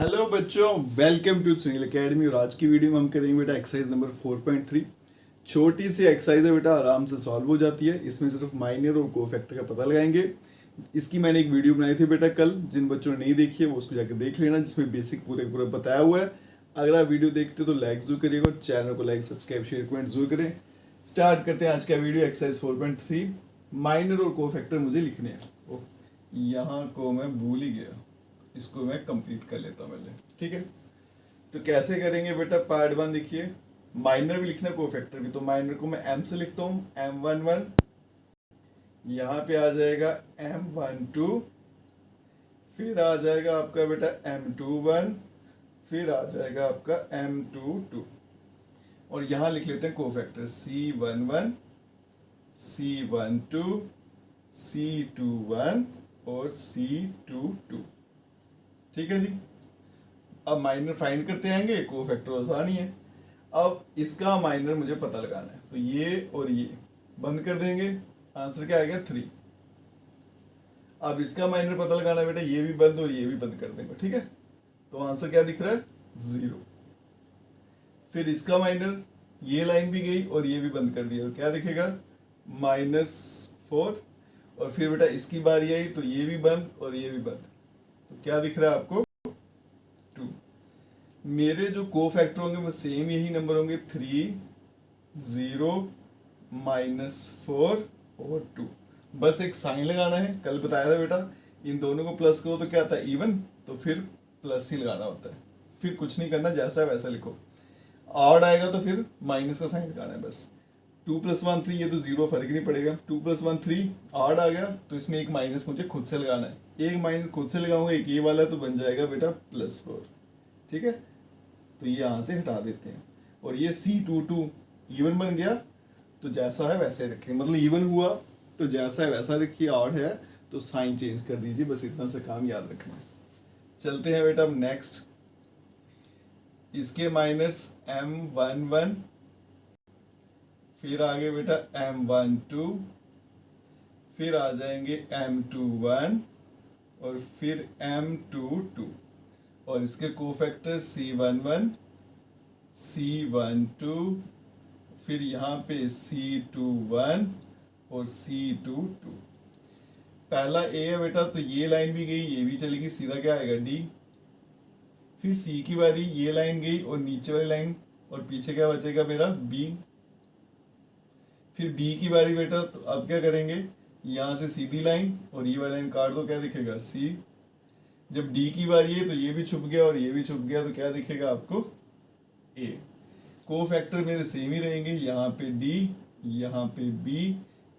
Hello बच्चों, welcome to Sunil academy. और आज की वीडियो में हम करेंगे बेटा एक्सरसाइज नंबर 4.3। छोटी सी एक्सरसाइज है बेटा, आराम से सॉल्व हो जाती है। इसमें सिर्फ माइनर और कोफैक्टर का पता लगाएंगे। इसकी मैंने एक वीडियो बनाई थी बेटा कल, जिन बच्चों ने नहीं देखी है वो उसको जाकर देख लेना, जिसमें बेसिक पूरे पूरा बताया हुआ है। अगर आप वीडियो देखते हो तो लाइक जरूर करिएगा और चैनल को लाइक सब्सक्राइब शेयर कमेंट जरूर करें। स्टार्ट करते हैं आज का वीडियो। एक्सरसाइज 4.3 माइनर और कोफैक्टर मुझे लिखने हैं। यहाँ को मैं भूल ही गया, इसको मैं कंप्लीट कर लेता हूँ पहले। ठीक है, तो कैसे करेंगे बेटा? पार्ट 1 देखिए, माइनर भी लिखना कोफैक्टर भी। तो माइनर को मैं m से लिखता हूँ, m11, यहाँ पे आ जाएगा m12, फिर आ जाएगा आपका बेटा m21, फिर आ जाएगा आपका m22, और यहाँ लिख लेते हैं कोफैक्टर c11, c12, c21 और c22। ठीक है जी। अब माइनर फाइंड करते आएंगे, कोफैक्टर आसान ही है। अब इसका माइनर मुझे पता लगाना है, तो ये और ये बंद कर देंगे। आंसर क्या आएगा? 3। अब इसका माइनर पता लगाना है बेटा, ये भी बंद और ये भी बंद कर देंगे। ठीक है, तो आंसर क्या दिख रहा है? 0। फिर इसका माइनर, ये लाइन भी गई और ये भी बंद कर दिया, तो क्या दिखेगा? -4। और फिर बेटा इसकी बारी आई तो ये भी बंद और ये भी बंद, तो क्या दिख रहा है आपको? 2। मेरे जो कोफैक्टर होंगे वो सेम यही नंबर होंगे, 3, 0, -4 और 2। बस एक साइन लगाना है। कल बताया था बेटा, इन दोनों को प्लस करो तो क्या आता है? इवन। तो फिर प्लस ही लगाना होता है, फिर कुछ नहीं करना, जैसा है वैसा लिखो। ऑड आएगा तो फिर माइनस का साइन लगाना है बस। 2 + 1 3, ये तो 0, फर्क ही नहीं पड़ेगा। 2 + 1 3, ऑड आ गया तो इसमें एक माइनस मुझे खुद से लगाना है। एक माइनस खुद से लगाऊंगा, एक ये वाला, तो बन जाएगा बेटा +4। ठीक है, तो ये यहाँ से हटा देते हैं। और ये C22 इवन बन गया, तो जैसा है वैसे रखें, मतलब इवन हुआ तो जैसा है वैसा रखिए। ऑड है तो साइन चेंज कर दीजिए, बस इतना सा काम याद रखना है। चलते हैं बेटा अब नेक्स्ट। इसके माइनस M11, फिर आगे बेटा M12, फिर आ जाएंगे M21 और फिर M22, और इसके कोफैक्टर C11, C12, फिर यहाँ पे C21 और C22। पहला A है बेटा, तो ये लाइन भी गई, ये भी चलेगी, सीधा क्या आएगा? D। फिर C की बारी, ये लाइन गई और नीचे वाली लाइन, और पीछे क्या बचेगा मेरा? B। फिर B की बारी बेटा, तो अब क्या करेंगे? यहाँ से सीधी लाइन और ये वाली लाइन काट दो, क्या दिखेगा? C। जब D की बारी है तो ये भी छुप गया और ये भी छुप गया, तो क्या दिखेगा आपको? A। कोफैक्टर मेरे सेम ही रहेंगे, यहाँ पे D, यहाँ पे B,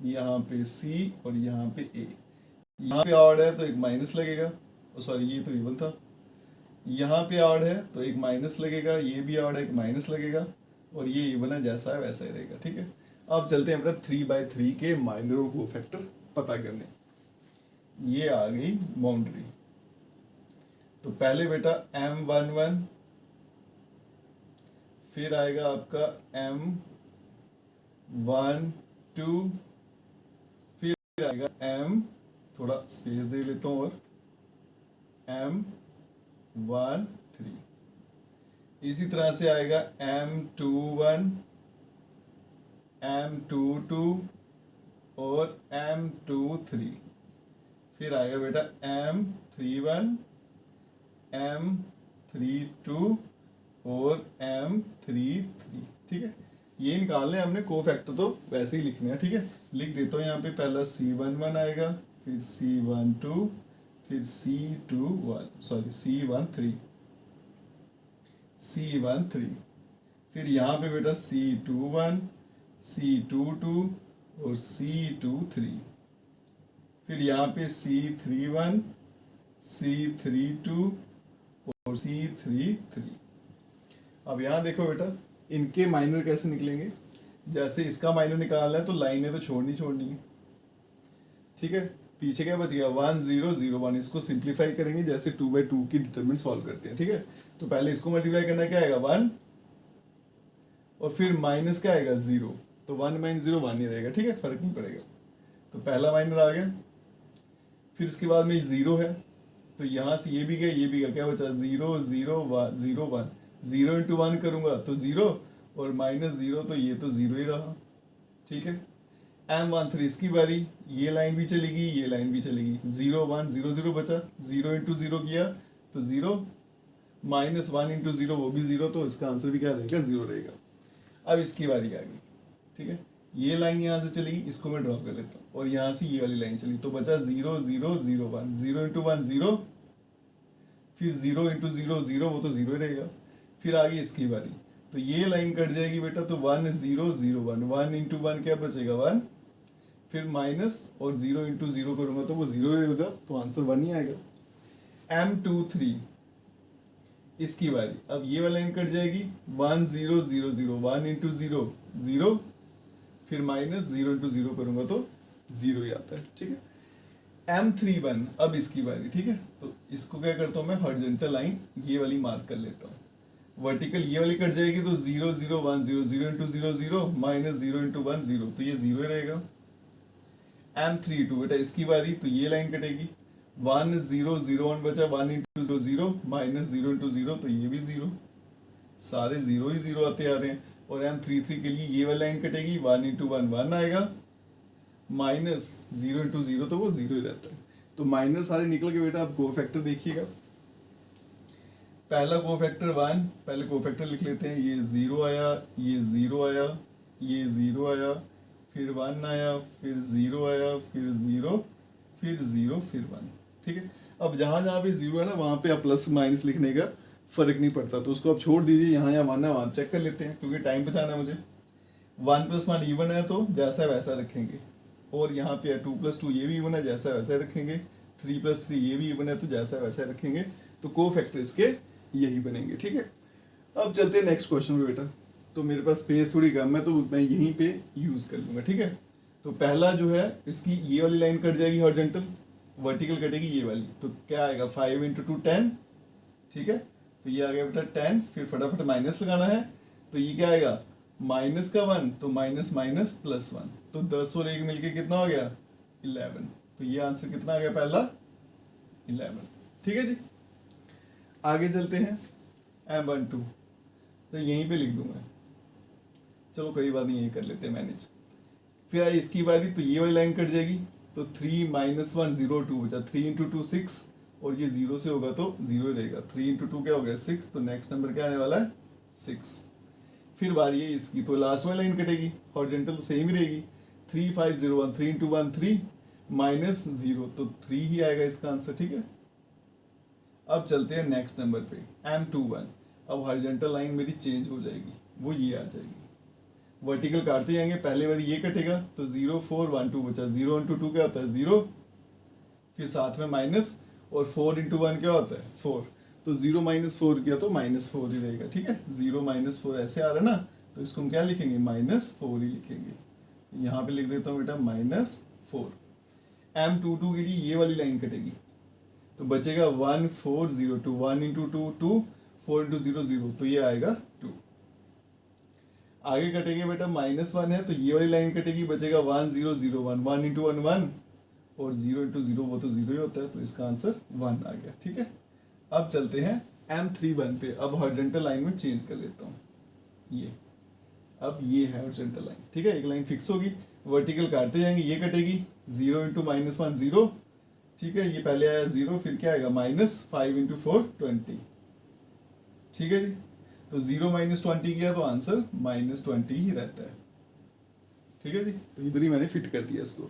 यहाँ पे C और यहाँ पे A। यहाँ पे ऑड है तो एक माइनस लगेगा, सॉरी ये तो इवन था। यहाँ पे ऑड है तो एक माइनस लगेगा, ये भी ऑड है, एक माइनस लगेगा, और ये इवन है, जैसा है वैसा ही रहेगा। ठीक है, अब चलते हैं बेटा 3/3 के माइनर और कोफैक्टर पता करने। ये आ गई बाउंड्री। तो पहले बेटा M11, फिर आएगा आपका M12, फिर आएगा M, थोड़ा स्पेस दे लेता हूँ, और M13। इसी तरह से आएगा M21, M22 और M23। फिर आएगा बेटा M31, M32 और M33। ठीक है, ये निकालने हमने कोफैक्टर, तो वैसे ही लिखने हैं। ठीक है, लिख देता हूँ यहाँ पे। पहला C11 आएगा, फिर C12, फिर C13, फिर यहाँ पे बेटा C21, C22 और C23, फिर यहाँ पे C31, C32 और C33। अब यहाँ देखो बेटा, इनके माइनर कैसे निकलेंगे? जैसे इसका माइनर निकालना है तो लाइन है तो छोड़नी है। ठीक है, पीछे क्या बच गया? 1 0 0 1। इसको सिंप्लीफाई करेंगे जैसे 2/2 की डिटरमिनेंट सॉल्व करते हैं। ठीक है, तो पहले इसको मल्टीप्लाई करना, क्या आएगा? 1, और फिर माइनस क्या आएगा? 0। तो 1 - 0 1 ही रहेगा। ठीक है, फर्क नहीं पड़ेगा। तो पहला माइनर आ गया। फिर इसके बाद में 0 है, तो यहाँ से ये भी गया, ये भी गया, क्या बचा 0 0 1 0 1, 0 इंटू 1 करूँगा तो 0 और माइनस 0 तो ये तो 0 ही रहा, ठीक है। M13 इसकी बारी, ये लाइन भी चलेगी, ये लाइन भी चलेगी, 0 1 0 0 बचा, 0 इंटू 0 किया तो 0, माइनस 1 इंटू 0 वो भी 0, तो इसका आंसर भी क्या रहेगा 0 रहेगा। अब इसकी बारी आ गई, ठीक है। ये लाइन यहाँ से चलेगी, इसको मैं ड्रॉ कर लेता हूँ, और यहाँ से ये वाली लाइन चली, तो बचा 0 0 0 1, 0 इंटू 1 0, फिर 0 इंटू 0 0, वो तो 0 ही रहेगा। फिर आगे इसकी बारी, तो ये लाइन कट जाएगी बेटा, तो 1 0 0 1, 1 इंटू 1 क्या बचेगा 1, फिर माइनस और 0 इंटू 0 करूँगा तो वो 0 रहेगा, तो आंसर 1 ही आएगा। M23 इसकी बारी, अब ये वाला लाइन कट जाएगी, 1 0 0 0, 1 इंटू 0 0, फिर माइनस 0 इंटू 0 करूँगा तो 0 ही आता है, ठीक है। M31 अब इसकी बारी, ठीक है। तो इसको क्या करता हूँ मैं, हॉरिजॉन्टल लाइन ये वाली मार्क कर लेता हूँ, वर्टिकल ये वाली कट जाएगी, तो 0 0 1 0, 0 इंटू 0 0, माइनस 0 इंटू 1 0, तो ये 0 ही रहेगा। M32 बेटा इसकी बारी, तो ये लाइन कटेगी, 1 0 0 1 बचा, 1 इंटू 0 0, माइनस 0 इंटू 0, तो ये भी 0, सारे 0 ही 0 आते आ रहे हैं। और M33 के लिए ये वाली लाइन कटेगी, 1 इंटू 1 1 आएगा, माइनस 0 इंटू 0, तो वो 0 ही रहता है। तो माइनस सारे निकल के बेटा आप कोफैक्टर देखिएगा। पहला कोफैक्टर 1, पहले कोफैक्टर लिख लेते हैं, ये 0 आया, ये 0 आया, ये 0 आया, फिर 1 आया, फिर 0 आया, फिर 0, फिर 0, फिर 1, ठीक है। अब जहाँ जहाँ पे 0 है ना, वहाँ पे आप प्लस माइनस लिखने का फर्क नहीं पड़ता, तो उसको आप छोड़ दीजिए, यहाँ या 1 है वहाँ चेक कर लेते हैं, क्योंकि टाइम बचाना है मुझे। 1 + 1 इवन है तो जैसा वैसा रखेंगे, और यहाँ पे 2 + 2 ये भी इवन है, जैसा वैसा रखेंगे, 3 + 3 ये भी इवन है तो जैसा वैसा रखेंगे, तो कोफैक्टर इसके यही बनेंगे, ठीक है। अब चलते हैं नेक्स्ट क्वेश्चन पे बेटा। तो मेरे पास स्पेस थोड़ी कम है, तो मैं यहीं पे यूज़ कर लूँगा, ठीक है। तो पहला जो है, इसकी ये वाली लाइन कट जाएगी हॉरिजॉन्टल, वर्टिकल कटेगी ये वाली, तो क्या आएगा 5 इंटू 2 10, ठीक है। तो ये आ गया बेटा 10, फिर फटाफट माइनस लगाना है, तो ये क्या आएगा माइनस का 1, तो माइनस माइनस प्लस 1, तो 10 और 1 मिलके कितना हो गया 11, तो ये आंसर कितना आ गया पहला 11, ठीक है जी। आगे चलते हैं M12, तो यहीं पे लिख दूंगा, चलो कोई बात नहीं, यही कर लेते हैं मैनेज। फिर आई इसकी बारी, तो ये वाली लाइन कट जाएगी, तो 3 - 1 0 2 बचा, 3 इंटू 2 6, और ये 0 से होगा तो 0 रहेगा, 3 इंटू 2 क्या हो गया 6, तो नेक्स्ट नंबर क्या आने वाला है 6। फिर बारी है इसकी, तो लास्ट वाली लाइन कटेगी, हॉरिजॉन्टल तो सेम ही रहेगी, 3 5 0 1, 3 इंटू 1 3, माइनस 0, तो 3 ही आएगा इसका आंसर, ठीक है। अब चलते हैं नेक्स्ट नंबर पे M21, अब हॉरिजॉन्टल लाइन मेरी चेंज हो जाएगी, वो ये आ जाएगी, वर्टिकल काटते जाएंगे, पहले बारी ये कटेगा, तो 0 4 1 2 बचा, 0 इंटू 2 क्या होता है 0, फिर साथ में माइनस, और 4 इंटू 1 क्या होता है 4, तो 0 - 4 किया तो -4 ही रहेगा, ठीक है। 0 - 4 ऐसे आ रहा है ना, तो इसको हम क्या लिखेंगे -4 ही लिखेंगे, यहाँ पे लिख देता हूँ बेटा -4। M22 के लिए ये वाली लाइन कटेगी, तो बचेगा 1 4 0 2, 1 इंटू 2 2, 4 इंटू 0 0, तो ये आएगा 2। आगे कटेंगे बेटा -1 है, तो ये वाली लाइन कटेगी, बचेगा 1 0 0 1, 1 इंटू 1 1, और 0 इंटू 0 वो तो 0 ही होता है, तो इसका आंसर 1 आ गया, ठीक है। अब चलते हैं M31 पे, अब हॉरिजॉन्टल लाइन में चेंज कर लेता हूँ, ये अब ये है हॉरिजॉन्टल लाइन, ठीक है। एक लाइन फिक्स होगी, वर्टिकल काटते जाएंगे, ये कटेगी, 0 इंटू -1 0, ठीक है। ये पहले आया 0, फिर क्या आएगा -5 इंटू 4 20, ठीक है जी। तो 0 - 20 किया तो आंसर -20 ही रहता है, ठीक है जी। तो इधर ही मैंने फिट कर दिया इसको।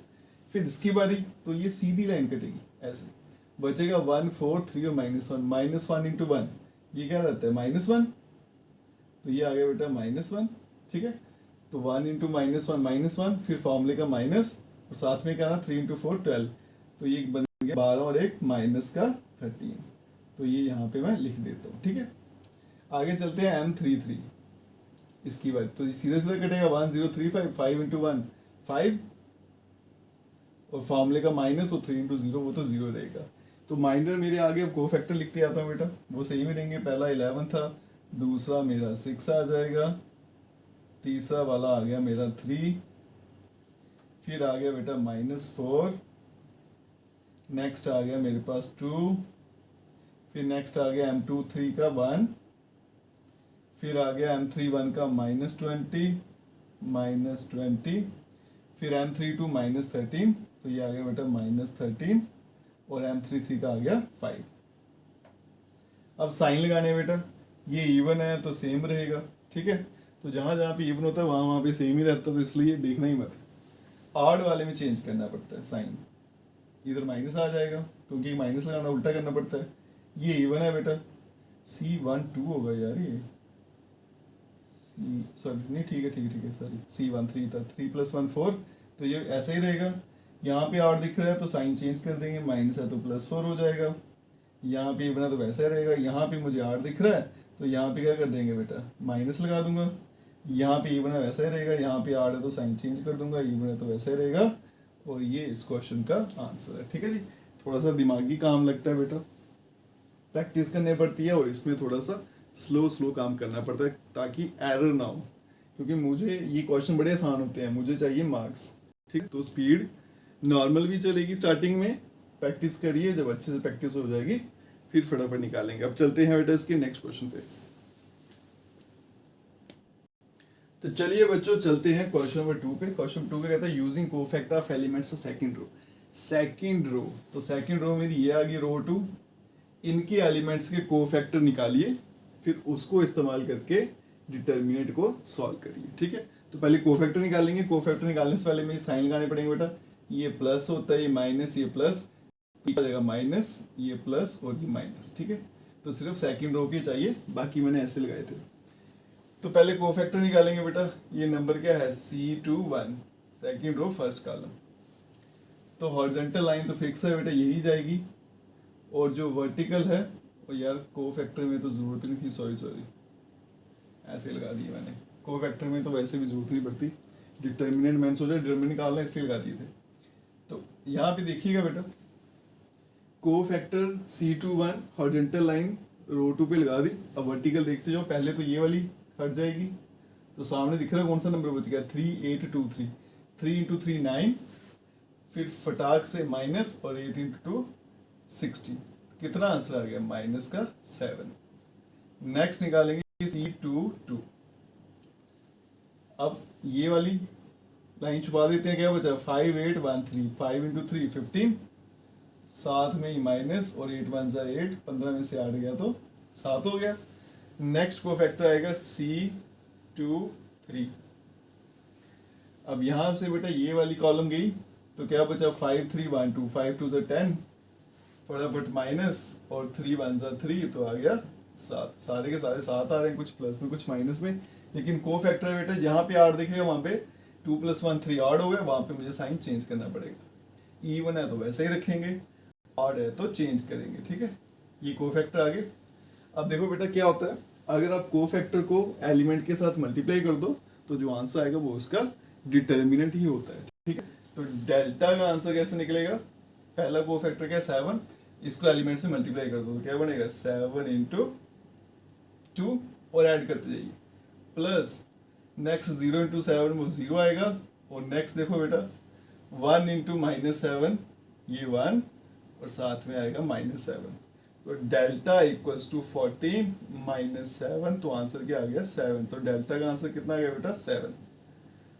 फिर इसकी बारी, तो ये सीधी लाइन कटेगी ऐसे, बचेगा 1 4 3 और -1, -1 इंटू 1, ये क्या रहता है -1, तो ये आ गया बेटा -1, ठीक है। तो 1 इंटू -1 -1, फिर फॉर्मूले का माइनस, और साथ में क्या ना 3 इंटू 4 12, तो ये बन गया 12 और एक माइनस का 13, तो ये यहाँ पे मैं लिख देता हूँ, ठीक है। आगे चलते हैं M33, इसकी बात, तो सीधे सीधे कटेगा 1 0 3 5, 5 इंटू 1 5, और फॉर्मूले का माइनस, और 3 इंटू 0 वो तो 0 रहेगा। तो माइनर मेरे आगे अब कोफैक्टर लिखते आता हूँ बेटा, वो सही में रहेंगे, पहला 11 था, दूसरा मेरा 6 आ जाएगा, तीसरा वाला आ गया मेरा 3, फिर आ गया बेटा -4, नेक्स्ट आ गया मेरे पास 2, फिर नेक्स्ट आ गया M23 का 1, फिर आ गया M31 का -20, फिर M32 -13, तो ये आ गया बेटा -13, और M33 का आ गया 5। अब साइन लगाने बेटा, ये इवन है तो सेम रहेगा, ठीक है। तो जहाँ जहाँ पे इवन होता है वहाँ वहाँ पे सेम ही रहता है, तो इसलिए देखना ही मत। ऑड वाले में चेंज करना पड़ता है साइन, इधर माइनस आ जाएगा क्योंकि माइनस लगाना उल्टा करना पड़ता है। ये इवन है बेटा, C12 होगा यार, ये सॉरी नहीं, ठीक है सॉरी, C13 था, 3 + 1 4, तो ये ऐसा ही रहेगा। यहाँ पे ऑड दिख रहा है तो साइन चेंज कर देंगे, माइनस है तो +4 हो जाएगा। यहाँ पे इवन है तो वैसा ही रहेगा। यहाँ पे मुझे ऑड दिख रहा है तो यहाँ पे क्या कर देंगे बेटा, माइनस लगा दूंगा। यहाँ पे इवन है वैसा ही रहेगा, यहाँ पे ऑड है तो साइन चेंज कर दूंगा, इवन है तो वैसा ही रहेगा। और ये इस क्वेश्चन का आंसर है, ठीक है जी। थोड़ा सा दिमागी काम लगता है बेटा, प्रैक्टिस करनी पड़ती है, और इसमें थोड़ा सा स्लो काम करना पड़ता है ताकि एरर ना हो, क्योंकि मुझे ये क्वेश्चन बड़े आसान होते हैं, मुझे चाहिए मार्क्स, ठीक। तो स्पीड नॉर्मल भी चलेगी स्टार्टिंग में, प्रैक्टिस करिए, जब अच्छे से प्रैक्टिस हो जाएगी फिर फटाफट निकालेंगे। अब चलते हैं बेटा इसके नेक्स्ट क्वेश्चन पे। तो चलिए बच्चों चलते हैं क्वेश्चन नंबर 2 पे। क्वेश्चन 2 का कहता है using cofactor of elements second row. Second row, तो सेकंड रो मेरी ये आ गई रो 2, इनके एलिमेंट्स के कोफैक्टर निकालिए, फिर उसको इस्तेमाल करके डिटर्मिनेंट को सॉल्व करिए, ठीक है। तो पहले कोफैक्टर निकालेंगे। कोफैक्टर निकालने से पहले मुझे साइन लगाने पड़ेंगे बेटा। ये प्लस होता है, ये माइनस, ये प्लस, ये आ जाएगा माइनस, ये प्लस और ये माइनस, ठीक है। तो सिर्फ सेकंड रो के चाहिए, बाकी मैंने ऐसे लगाए थे। तो पहले कोफैक्टर निकालेंगे बेटा। ये नंबर क्या है, C21, second row first column. तो हॉरिजॉन्टल लाइन तो फिक्स है बेटा, यही जाएगी, और जो वर्टिकल है वो यार कोफैक्टर में तो जरूरत नहीं थी, सॉरी ऐसे लगा दिए मैंने। कोफैक्टर में तो वैसे भी जरूरत नहीं पड़ती, डिटर्मिनेंट मैंने सोचा डिटर्मिनेंट निकालना इसलिए लगा दिए थे। तो यहाँ पे देखिएगा बेटा, कोफैक्टर C21 हॉरिजॉन्टल लाइन रो 2 पे लगा दी। अब वर्टिकल देखते जाओ, पहले तो ये वाली हट जाएगी, तो सामने दिख रहा है कौन सा नंबर बच गया, 3823, 3 × 3 9, फिर फटाक से माइनस, और 8 × 2 60। कितना आंसर आ गया, माइनस का 7। नेक्स्ट निकालेंगे C22। अब ये वाली लाइन छुपा देते हैं, क्या बचा, 5 8 1 3, 5 × 3 15, साथ में ही माइनस, और 8 1 सा 8, 15 में से 8 गया तो 7 हो गया। नेक्स्ट कोफैक्टर आएगा C23। अब यहां से बेटा ये वाली कॉलम गई, तो क्या बचा, 5 3 1 2, 5 2 सा 10, फटाफट माइनस, और 3 1 सा 3, तो आ गया 7। सारे के सारे 7 आ रहे हैं, कुछ प्लस में कुछ माइनस में, लेकिन कोफैक्टर है बेटा, जहाँ पे 8 दिखेगा वहाँ पे 2 + 1 3 ऑड हो गया, वहाँ पे मुझे साइन चेंज करना पड़ेगा। इवन है तो वैसे ही रखेंगे, ऑड है तो चेंज करेंगे, ठीक है। ये कोफैक्टर आगे। अब देखो बेटा क्या होता है, अगर आप कोफैक्टर को एलिमेंट के साथ मल्टीप्लाई कर दो तो जो आंसर आएगा वो उसका डिटर्मिनेंट ही होता है, ठीक है। तो डेल्टा का आंसर कैसे निकलेगा, पहला कोफैक्टर क्या है 7, इसको एलिमेंट से मल्टीप्लाई कर दो तो क्या बनेगा, 7 × 2, और ऐड करते जाइए, प्लस नेक्स्ट 0 × 7 वो 0 आएगा, और नेक्स्ट देखो बेटा 1 × -7, ये 1, और साथ में आएगा -7, तो डेल्टा इक्वल्स टू 14 -7, तो आंसर क्या आ गया 7। तो डेल्टा का आंसर कितना आ गया बेटा 7।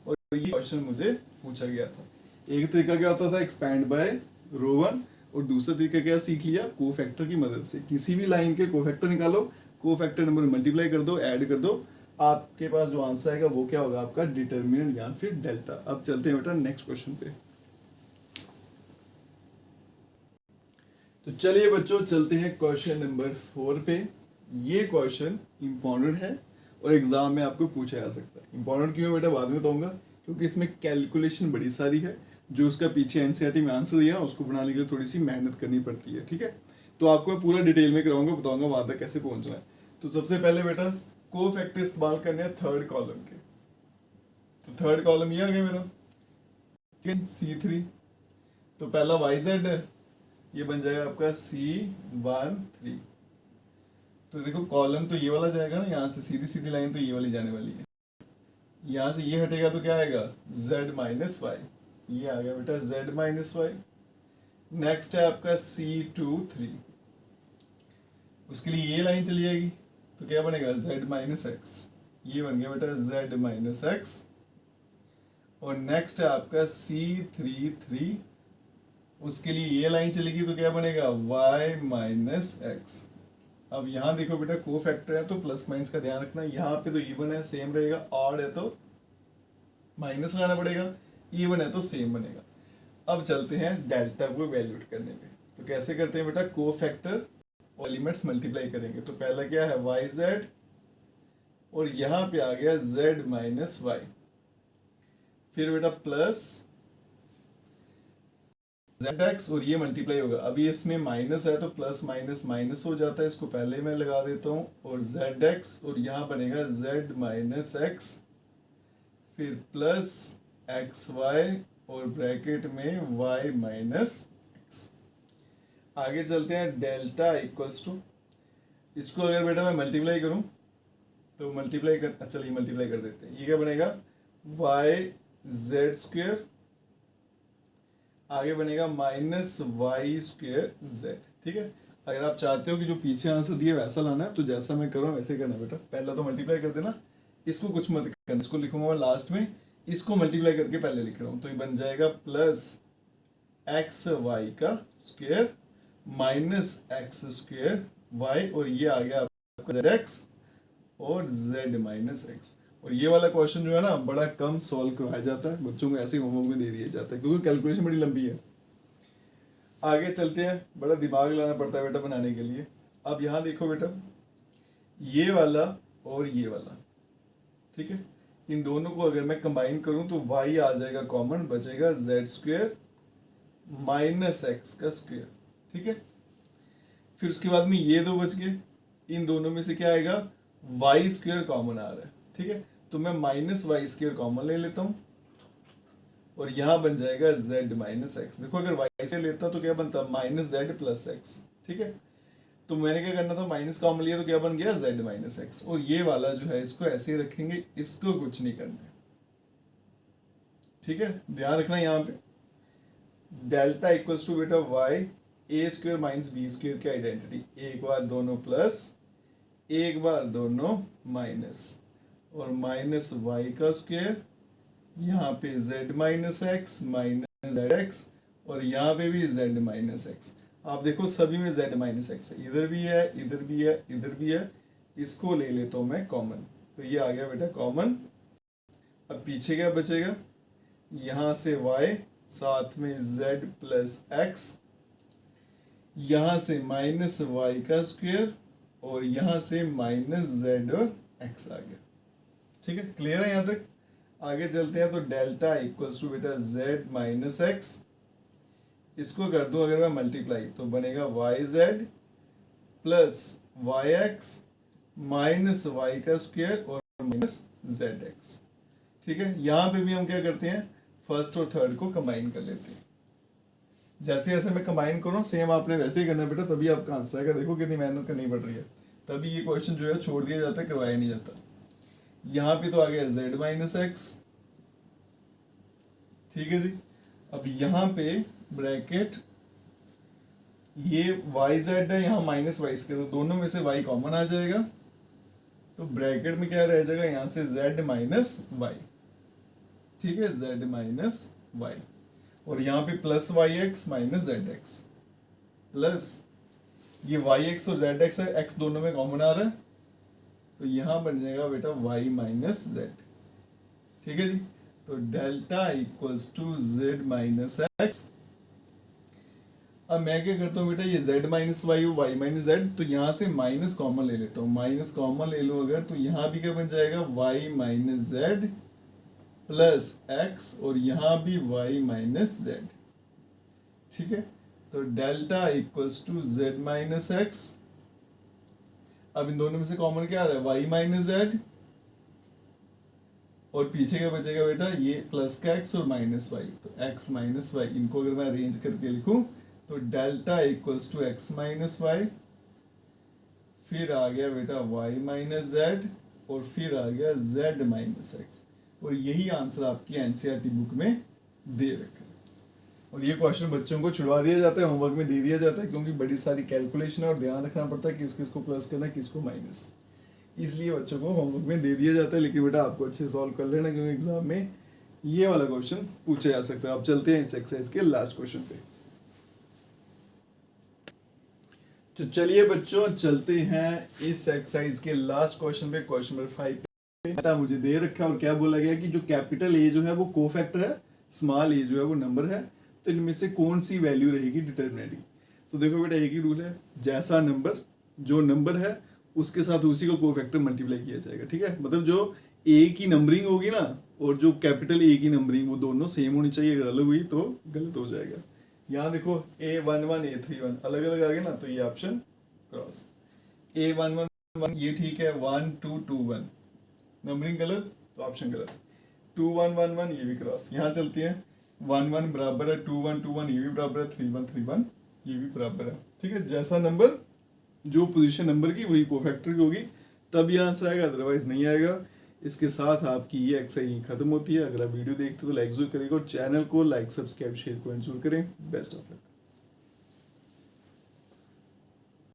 और ये क्वेश्चन मुझे पूछा गया था। एक तरीका क्या होता था, एक्सपैंड बाय रो 1, और दूसरा तरीका क्या सीख लिया, कोफैक्टर की मदद से किसी भी लाइन के कोफैक्टर निकालो, कोफैक्टर नंबर मल्टीप्लाई कर दो, ऐड कर दो, आपके पास जो आंसर आएगा वो क्या होगा, आपका डिटर्मिनेंट या फिर डेल्टा। अब चलते हैं बेटा नेक्स्ट क्वेश्चन पे। तो चलिए बच्चों चलते हैं क्वेश्चन नंबर 4 पे। ये क्वेश्चन इंपॉर्टेंट है और एग्जाम में आपको पूछा जा सकता है। इंपॉर्टेंट क्यों है बेटा बाद में बताऊंगा, क्योंकि इसमें कैलकुलेशन बड़ी सारी है, जो उसका पीछे एनसीईआरटी में आंसर दिया उसको बनाने के लिए थोड़ी सी मेहनत करनी पड़ती है, ठीक है। तो आपको मैं पूरा डिटेल में कराऊंगा, बताऊंगा वहां तक कैसे पहुंचना है। तो सबसे पहले बेटा कोफैक्टर इस्तेमाल करने हैं थर्ड कॉलम के। तो थर्ड कॉलम ये आ गया मेरा, ठीक है, C3। तो पहला YZ है, ये बन जाएगा आपका C13। तो देखो कॉलम तो ये वाला जाएगा ना, यहाँ से सीधी सीधी लाइन तो ये वाली जाने वाली है, यहाँ से ये हटेगा तो क्या आएगा Z-Y, ये आ गया बेटा Z-Y। नेक्स्ट है आपका C23। उसके लिए ये लाइन चली जाएगी, तो क्या बनेगा z माइनस एक्स, ये बन गया बेटा z माइनस एक्स। और नेक्स्ट है आपका C33, उसके लिए ये लाइन चलेगी तो क्या बनेगा y माइनस एक्स। अब यहाँ देखो बेटा को फैक्टर है तो प्लस माइनस का ध्यान रखना, यहाँ पे तो इवन है सेम रहेगा, ऑड है तो माइनस लगाना पड़ेगा, इवन है तो सेम बनेगा। अब चलते हैं डेल्टा को वैल्यूट करने पे। तो कैसे करते हैं बेटा, को फैक्टर और एलिमेंट्स मल्टीप्लाई करेंगे। तो पहला क्या है वाई जेड, और यहाँ पे आ गया z माइनस वाई, फिर बेटा प्लस zx, और ये मल्टीप्लाई होगा। अभी इसमें माइनस है तो प्लस माइनस माइनस हो जाता है, इसको पहले मैं लगा देता हूँ, और zx, और यहाँ बनेगा z माइनस एक्स, फिर प्लस एक्स वाई, और ब्रैकेट में y माइनस एक्स। आगे चलते हैं डेल्टा इक्वल्स टू, इसको अगर बेटा मैं मल्टीप्लाई करूं तो मल्टीप्लाई कर, चलिए मल्टीप्लाई कर देते हैं। ये क्या बनेगा y जेड स्क्वेयर, आगे बनेगा माइनस वाई स्क्वेयर जेड। ठीक है, अगर आप चाहते हो कि जो पीछे आंसर दिए वैसा लाना है तो जैसा मैं कर रहा हूँ वैसे करना बेटा। पहला तो मल्टीप्लाई कर देना, इसको कुछ मत करना, इसको लिखूंगा मैं लास्ट में, इसको मल्टीप्लाई करके पहले लिख रहा हूँ। तो ये बन जाएगा प्लस एक्स वाई का square minus x square y, और ये आ गया आपका जेड एक्स और जेड माइनस एक्स। और ये वाला क्वेश्चन जो है ना बड़ा कम सॉल्व करवाया जाता है, बच्चों को ऐसे होमवर्क में दे दिया जाता है क्योंकि कैलकुलेशन बड़ी लंबी है। आगे चलते हैं, बड़ा दिमाग लगाना पड़ता है बेटा बनाने के लिए। अब यहाँ देखो बेटा, ये वाला और ये वाला, ठीक है, इन दोनों को अगर मैं कंबाइन करूं तो y आ जाएगा कॉमन, बचेगा जेड स्क्वेयर माइनस एक्स का स्क्वेयर। ठीक है, फिर उसके बाद में ये दो बच गए, इन दोनों में से क्या आएगा वाई स्क्वेयर कॉमन आ रहा है। ठीक है, तो मैं माइनस वाई स्क्वेयर कॉमन ले लेता हूँ, और यहाँ बन जाएगा z माइनस एक्स। देखो अगर y से लेता तो क्या बनता माइनस जेड प्लस एक्स। ठीक है, तो मैंने क्या करना था माइनस कॉमन लिया तो क्या बन गया z माइनस एक्स, और ये वाला जो है इसको ऐसे ही रखेंगे, इसको कुछ नहीं करना है। ठीक है, ध्यान रखना यहाँ पे डेल्टा इक्वल्स टू बेटा y ए स्क्वेयर माइनस बी स्क्वेयर की आइडेंटिटी, एक बार दोनों प्लस एक बार दोनों माइनस, और माइनस वाई का स्क्वेयर, यहाँ पे z minus x minus z x, और यहाँ पे भी z माइनस एक्स। आप देखो सभी में z माइनस एक्स है, इधर भी है इधर भी है इधर भी है, इसको ले लेता हूँ मैं कॉमन, तो ये आ गया बेटा कॉमन। अब पीछे क्या बचेगा, यहाँ से y, साथ में z प्लस एक्स, यहाँ से माइनस वाई का स्क्वेयर, और यहाँ से माइनस जेड और एक्स आ गया। ठीक है, क्लियर है यहाँ तक। आगे चलते हैं, तो डेल्टा इक्वल्स टू बेटा z माइनस एक्स, इसको कर दूं अगर मैं मल्टीप्लाई तो बनेगा y z plus y x minus y का स्क्वेयर और माइनस जेड एक्स। ठीक है, यहाँ पे भी हम क्या करते हैं फर्स्ट और थर्ड को कंबाइन कर लेते हैं। जैसे जैसे मैं कंबाइन करूँ सेम आपने वैसे ही करना बेटा, तभी आपका आंसर आएगा। देखो कितनी मेहनत करनी पड़ रही है, तभी ये क्वेश्चन जो है छोड़ दिया जाता है, करवाया नहीं जाता। यहाँ पे तो आ गया z माइनस एक्स। ठीक है जी, अब यहाँ पे ब्रैकेट ये वाई जेड है, यहाँ माइनस वाई स्क्वायर, तो दोनों में से y कॉमन आ जाएगा, तो ब्रैकेट में क्या रह जाएगा यहाँ से z माइनस वाई। ठीक है, z माइनस वाई, और यहाँ पे plus y x minus z x, plus ये वाई एक्स और जेड एक्स है, एक्स दोनों में कॉमन आ रहा है, तो यहाँ बन जाएगा बेटा y माइनस जेड। ठीक है जी, तो delta equals to z minus x. अब मैं क्या करता हूँ बेटा, ये z माइनस वाई और y माइनस जेड, तो यहाँ से माइनस कॉमन ले लेता हूँ, माइनस कॉमन ले लो अगर, तो यहाँ भी क्या बन जाएगा y minus z plus x, और यहाँ भी y माइनस जेड। ठीक है, तो delta equals to z minus x. अब इन दोनों में से कॉमन क्या आ रहा है y माइनस जेड, और पीछे क्या बचेगा बेटा ये प्लस का x और माइनस वाई, तो x माइनस वाई, इनको अगर मैं अरेंज करके लिखूं तो delta equals to x minus y, फिर आ गया बेटा y माइनस जेड, और फिर आ गया z माइनस एक्स, और यही आंसर आपकी एनसीईआरटी बुक में दे रखा है। और ये क्वेश्चन बच्चों को छुड़वा दिया जाता है, होमवर्क में दे दिया जाता है, क्योंकि बड़ी सारी कैलकुलेशन है और ध्यान रखना पड़ता है किस किस को प्लस करना है किसको माइनस, इसलिए बच्चों को होमवर्क में दे दिया जाता है। लेकिन बेटा आपको अच्छे सॉल्व कर लेना, क्योंकि एग्जाम में ये वाला क्वेश्चन पूछा जा सकता है। अब चलते हैं इस एक्सरसाइज के लास्ट क्वेश्चन पे। तो चलिए बच्चों चलते हैं इस एक्सरसाइज के लास्ट क्वेश्चन पे, क्वेश्चन नंबर 5 पे। मुझे दे रखा है और क्या बोला गया कि जो कैपिटल ए जो है वो कोफैक्टर है, स्मॉल ए जो है वो नंबर है, तो इनमें से कौन सी वैल्यू रहेगी डिटरमिनेटिंग। तो देखो बेटा एक ही रूल है, जैसा नंबर जो नंबर है उसके साथ उसी को कोफैक्टर मल्टीप्लाई किया जाएगा, ठीक है। मतलब जो ए की नंबरिंग होगी ना और जो कैपिटल ए की नंबरिंग वो दोनों सेम होनी चाहिए, अगर अलग हुई तो गलत हो जाएगा। यहाँ देखो A11 A31 अलग अलग आ गए ना, तो ये ऑप्शन क्रॉस। A11 ये ठीक है, 1 2 2 1 नंबरिंग गलत तो ऑप्शन गलत। 2 1 1 1 ये भी क्रॉस। यहाँ चलती है 1 1 बराबर है 2 1 2 1 ये भी बराबर है, 3 1 3 1 ये भी बराबर है, ठीक है। जैसा नंबर जो पोजीशन नंबर की वही कोफैक्टर की होगी तब ये आंसर आएगा, अदरवाइज नहीं आएगा। इसके साथ आपकी ये एक्सरसाइज खत्म होती है। अगर आप वीडियो देखते हो तो लाइक जरूर करेगा और चैनल को लाइक सब्सक्राइब शेयर कमेंट जरूर करें। Best of luck.